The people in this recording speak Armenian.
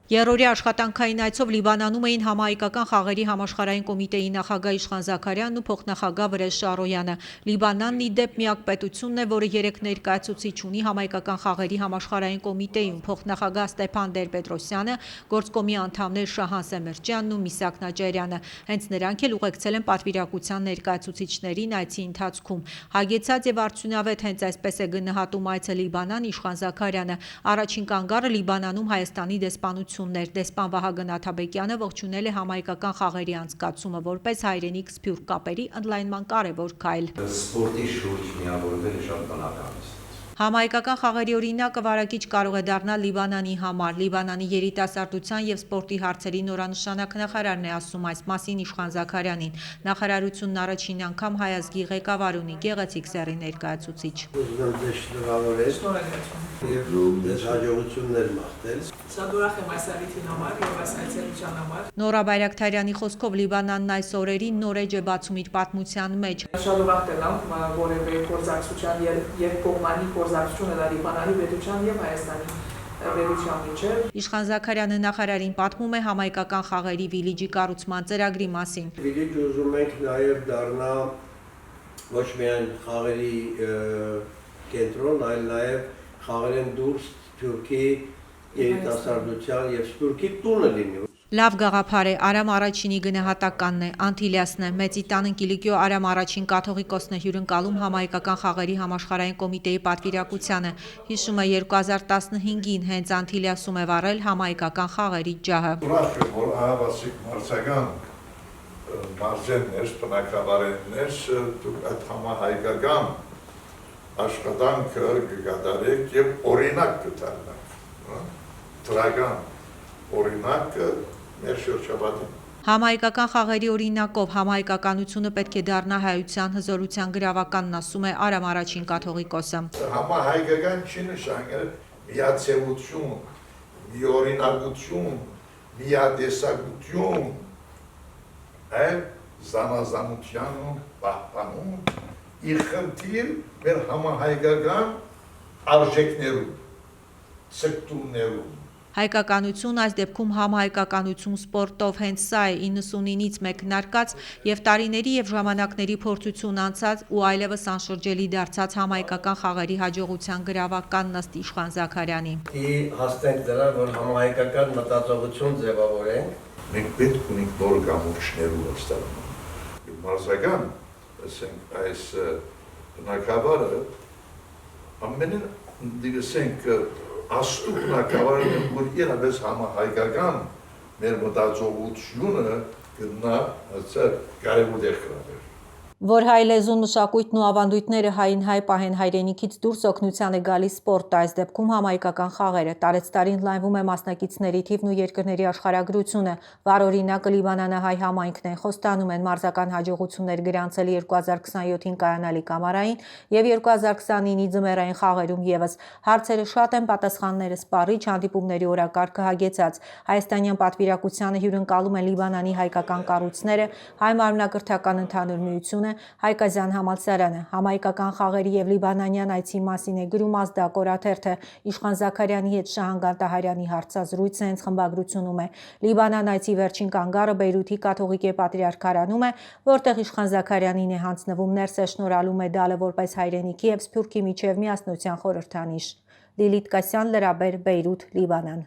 Երրորդի աշխատանքային այցով Լիբանանում էին համահայկական խաղերի համաշխարհային կոմիտեի նախագահ Իշխան Զաքարյանն ու փոխնախագահ Վրեժ Շարոյանը։ Լիբանանն ի դեպ միակ պետությունն է, որը 3 ներկայացուցիչ ունի համահայկական խաղերի համաշխարհային կոմիտեում՝ փոխնախագահ Ստեփան Տեր-Պետրոսյանը, գործկոմի անդամներ Շահան Սեմերջյանն ու Միսակ Նաջարյանը։ Հենց նրանք էլ ուղեկցել են պատվիրակության ներկայացուցիչներին այցի ընթացքում։ Հագեցած եւ արդյունավետ, հենց այսպես է գնահատում այցը Լիբանան Իշխան Զաքարյանը։ Առաջին կանգառը Լիբանանում Հայաստանի դեսպանությունն էր։ Դեսպան Վահագն Աթաբեկյանը ողջունել է համահայկական խաղերի անցկացումը որպես հայրենիք-սփյուռք կապերի ընդլայնման կարևոր քայլ։ Սպորտի շուրջ միավորվելը շատ բնական է։ Համահայկական խաղերի օրինակը վարակիչ կարող է դառնալ Լիբանանի համար։ Լիբանանի երիտասարդության եւ սպորտի հարցերի նորանշանակ նախարարն է ասում այս մասին Իշխան Զաքարյանին։ Նախարարությունն առաջին անգամ հայազգի ղեկավար ունի, գեղեցիկ սեռի ներկայացուցիչ։ Շատ ուրախ եմ այս առիթին համար եւ այս այցելության համար։ Նորա Բայրակթարյանի խոսքով Լիբանանն այս օրերին նոր էջ է բացում իր պատմության մեջ։ Շատ ուրախ եմ, որևէ գործակցության երկկողմանի գործակցությունը դա Լիբանանի պետության եւ Հայաստանի պետության միջեւ։ Իշխան Զաքարյանը նախարարին պատմում է համահայկական խաղերի վիլիջի կառուցման ծրագրի մասին։ Վիլիջը ուզում ենք նաեւ դառնա ոչ միայն խաղերի կենտրոն, այլ նաեւ խաղերեն դուրս Թուրքի երիտասարդության եւ սպորտի տունը լինի։ Լավ գաղափար է, Արամ առաջինի գնահատականն է, Անտիլիասն է, Մեծի տան Կիլիկիո Արամ առաջին կաթողիկոսն է հյուրընկալում համահայկական խաղերի համաշխարհային կոմիտեի պատվիրակությանը։ Հիշում է 2015-ին հենց Անտիլիասում է վառել համահայկական խաղերի ջահը։ Ուրախ եմ, որ ահավասիկ մարզական մարզերներ, բնակավարներներ դուք այդ համահայկական աշխատանքը կկատարեք եւ օրինակ կդառնաք։ Դրական օրինակը մեր շրջապատին։ Համահայկական խաղերի օրինակով համահայկականությունը պետք է դառնա հայության հզորության գրավականն, ասում է Արամ առաջին կաթողիկոսը։ Համահայկական չի նշանակել միացեություն, միօրինակություն, միատեսակություն, այլ զանազանության պահպանում իր խնդիր մեր համահայկական արժեքներում, սկտումներում։ Հայկականություն, այս դեպքում համահայկականություն սպորտով, հենց սա է 99-ից մեկնարկած եւ տարիների եւ ժամանակների փորձություն անցած ու այլևս անշրջելի դարձած համահայկական խաղերի հաջողության գրավականն ըստ Իշխան Զաքարյանի։ Հաստենք դրա, որ համահայկական մտածողություն ձևավորենք։ Մենք պետք ունենք նոր գամուրջներու ստանում։ Մարզական, ասենք, այս բնակավարը ամենին դիվսենք աստուկ բնակավարն է, որ իրապես համահայկական մեր մտածողությունը գտնա կարևոր դեր կրավեր։ Որ հայ լեզուն, մշակույթն ու ավանդույթները հային հայ պահեն հայրենիքից դուրս օգնության է գալիս սպորտը, այս դեպքում համահայկական խաղերը։ Տարեցտարի ընդլայնվում է մասնակիցների թիվն ու երկրների աշխարհագրությունը։ Վառ օրինակը Լիբանանահայ համայնքն է, խոստանում են մարզական հաջողություններ գրանցել 2027-ին կայանալի կամարային եւ 2029-ի ձմեռային խաղերում եւս։ Հարցերը շատ են, պատասխանները սպառիչ, հանդիպումների օրակարգը հագեցած։ Հայաստանյան պատվիրակությանը հյուրընկալում են Լիբանանի հայկական կառույցները, հայ մարմնակրթական ընդհանուր միությունը, Հայկազյան համալսարանը։ Համահայկական խաղերի եւ լիբանանյան այցի մասին է գրում Ազդակ օրաթերթը։ Իշխան Զաքարյանի հետ Շահան Գանտահարյանի հարցազրույցը հենց խմբագրությունում է։ Լիբանան այցի վերջին կանգառը Բեյրութի կաթողիկե պատրիարքարանում է, որտեղ Իշխան Զաքարյանին է հանձնվում ներս է շնորհալու մեդալը որպես հայրենիքի եւ սփյուռքի միջև միասնության խորհրդանիշ։ Լիլիթ Կասյան, Լրաբեր, Բեյրութ, Լիբանան։